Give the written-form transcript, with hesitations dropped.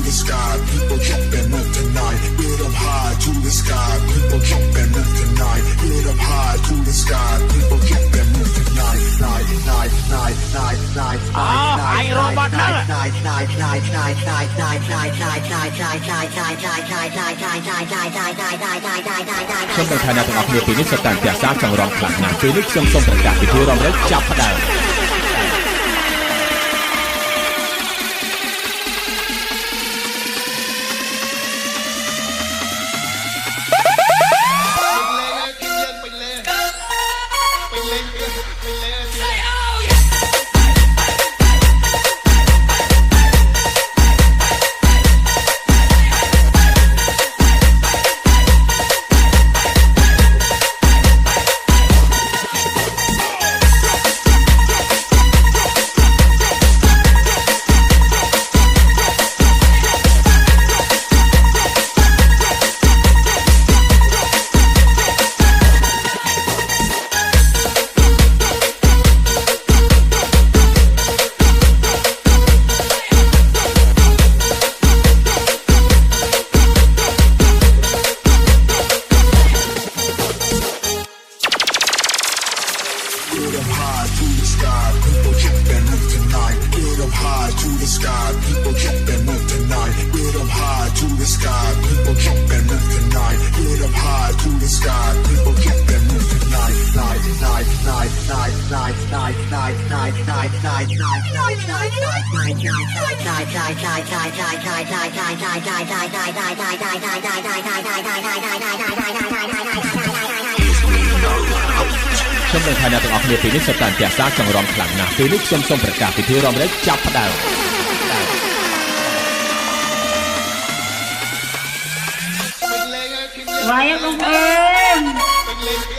the sky, people jump and move tonight. Get up high to the sky, people jump and move tonight. Get up high to the sky, people jump and move tonight. Night, night, night, night, night, night, night, night, night, night, night, night, night, night, night, night, night, night, night. ខ្ញុំនឹងថាអ្នកទាំងអស់គ្នាពីនេះសុទ្ធតែផ្ទះសារចង់រំខ្លាំងណាស់ពេលនេះខ្ញុំសូមប្រកាសពិធីរំលឹកចាប់ផ្ដើម ខ្ញុំនឹងថាអ្នកទាំងអស់គ្នាពីនេះសុទ្ធតែផ្ទះសារចង់រំខ្លាំងណាស់ពេលនេះខ្ញុំសូមប្រកាសពិធីរំលឹកចាប់ផ្ដើម Vaya con él.